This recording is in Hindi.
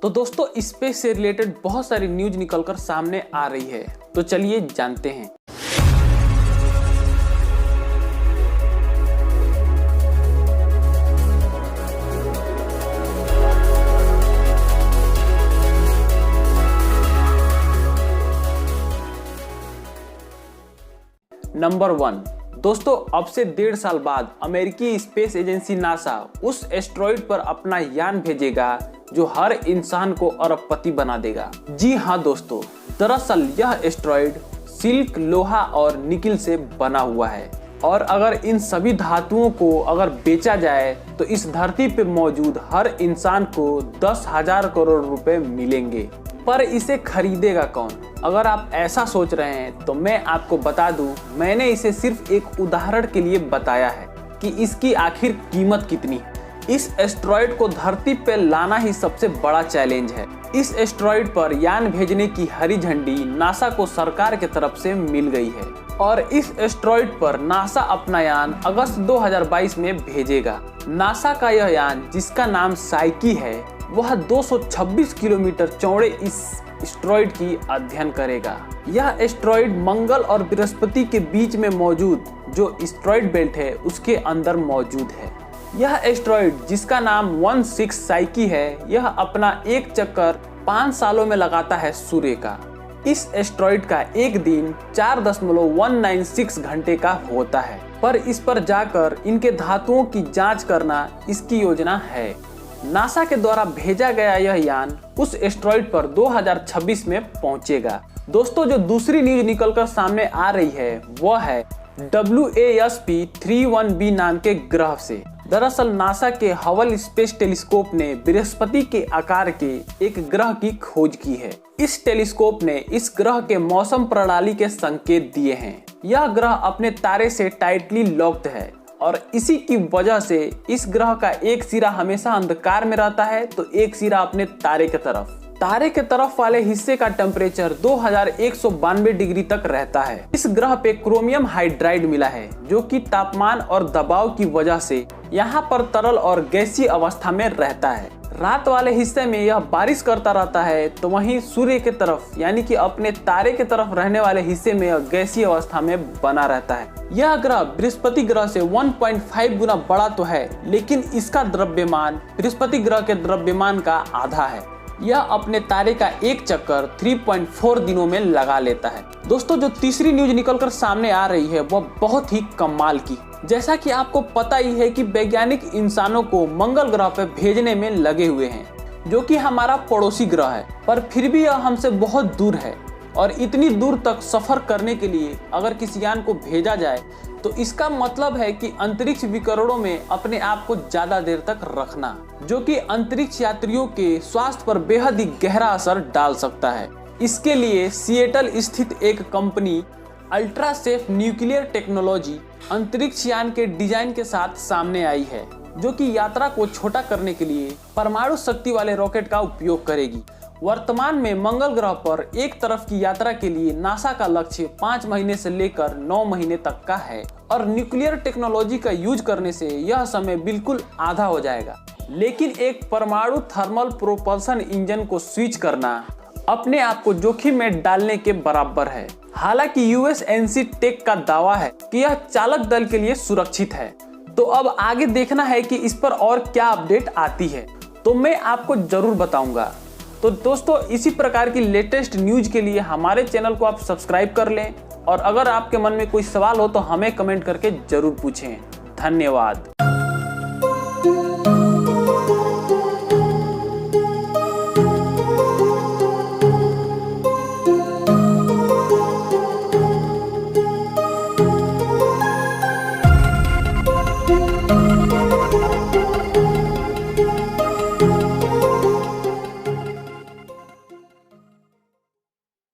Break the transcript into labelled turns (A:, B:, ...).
A: तो दोस्तों स्पेस से रिलेटेड बहुत सारी न्यूज निकलकर सामने आ रही है, तो चलिए जानते हैं। नंबर 1, दोस्तों अब से 1.5 साल बाद अमेरिकी स्पेस एजेंसी नासा उस एस्टेरॉइड पर अपना यान भेजेगा जो हर इंसान को अरबपति बना देगा। जी हाँ दोस्तों, दरअसल यह एस्टेरॉइड सिल्क, लोहा और निकिल से बना हुआ है और अगर इन सभी धातुओं को अगर बेचा जाए तो इस धरती पे मौजूद हर इंसान को 10,000 करोड़ रुपए मिलेंगे। पर इसे खरीदेगा कौन? अगर आप ऐसा सोच रहे हैं तो मैं आपको बता दूं, मैंने इसे सिर्फ एक उदाहरण के लिए बताया है कि इसकी आखिर कीमत कितनी है। इस एस्टेरॉइड को धरती पर लाना ही सबसे बड़ा चैलेंज है। इस एस्टेरॉइड पर यान भेजने की हरी झंडी नासा को सरकार की तरफ से मिल गई है और इस एस्टेरॉइड पर नासा अपना यान अगस्त 2022 में भेजेगा। नासा का यह यान, जिसका नाम साइकी है, वह 226 किलोमीटर चौड़े इस एस्टेरॉइड की अध्ययन करेगा। यह एस्टेरॉइड मंगल और बृहस्पति के बीच में मौजूद जो एस्टेरॉइड बेल्ट है उसके अंदर मौजूद है। यह एस्टेरॉइड, जिसका नाम 16 साइकी है, यह अपना एक चक्कर 5 सालों में लगाता है सूर्य का। इस एस्टेरॉइड का एक दिन 4.196 घंटे का होता है, पर इस पर जाकर इनके धातुओं की जांच करना इसकी योजना है। नासा के द्वारा भेजा गया यह यान उस एस्टेरॉइड पर 2026 में पहुंचेगा। दोस्तों, जो दूसरी न्यूज निकलकर सामने आ रही है वह है WASP-31b नाम के ग्रह से। दरअसल नासा के हबल स्पेस टेलीस्कोप ने बृहस्पति के आकार के एक ग्रह की खोज की है। इस टेलीस्कोप ने इस ग्रह के मौसम प्रणाली के संकेत दिए हैं। यह ग्रह अपने तारे से टाइटली लॉक्ड है और इसी की वजह से इस ग्रह का एक सिरा हमेशा अंधकार में रहता है तो एक सिरा अपने तारे के तरफ वाले हिस्से का टेम्परेचर 2192 डिग्री तक रहता है। इस ग्रह पे क्रोमियम हाइड्राइड मिला है जो कि तापमान और दबाव की वजह से यहाँ पर तरल और गैसीय अवस्था में रहता है। रात वाले हिस्से में यह बारिश करता रहता है तो वहीं सूर्य के तरफ यानी कि अपने तारे के तरफ रहने वाले हिस्से में यह गैसीय अवस्था में बना रहता है। यह ग्रह बृहस्पति ग्रह से 1.5 गुना बड़ा तो है, लेकिन इसका द्रव्यमान बृहस्पति ग्रह के द्रव्यमान का आधा है। यह अपने तारे का एक चक्कर 3.4 दिनों में लगा लेता है। दोस्तों, जो तीसरी न्यूज निकलकर सामने आ रही है वह बहुत ही कमाल की। जैसा कि आपको पता ही है कि वैज्ञानिक इंसानों को मंगल ग्रह पर भेजने में लगे हुए हैं, जो कि हमारा पड़ोसी ग्रह है, पर फिर भी यह हमसे बहुत दूर है और इतनी दूर तक सफर करने के लिए अगर किसी यान को भेजा जाए तो इसका मतलब है कि अंतरिक्ष विकरणों में अपने आप को ज्यादा देर तक रखना, जो कि अंतरिक्ष यात्रियों के स्वास्थ्य पर बेहद ही गहरा असर डाल सकता है। इसके लिए सिएटल स्थित एक company ultra safe nuclear technology अंतरिक्ष यान के डिजाइन के साथ सामने आई है, जो कि यात्रा को छोटा करने के लिए परमाणु शक्ति वाले रॉकेट का उपयोग करेगी। वर्तमान में मंगल ग्रह पर एक तरफ की यात्रा के लिए नासा का लक्ष्य 5 महीने से लेकर 9 महीने तक का है और न्यूक्लियर टेक्नोलॉजी का यूज करने से यह समय बिल्कुल आधा हो जाएगा। लेकिन एक परमाणु थर्मल प्रोपल्सन इंजन को स्विच करना अपने आप को जोखिम में डालने के बराबर है। हालांकि USNC टेक का दावा है कि यह चालक दल के लिए सुरक्षित है। तो अब आगे देखना है कि इस पर और क्या अपडेट आती है, तो मैं आपको जरूर बताऊंगा। तो दोस्तों, इसी प्रकार की लेटेस्ट न्यूज के लिए हमारे चैनल को आप सब्सक्राइब कर लें और अगर आपके मन में कोई सवाल हो तो हमें कमेंट करके जरूर पूछें। धन्यवाद।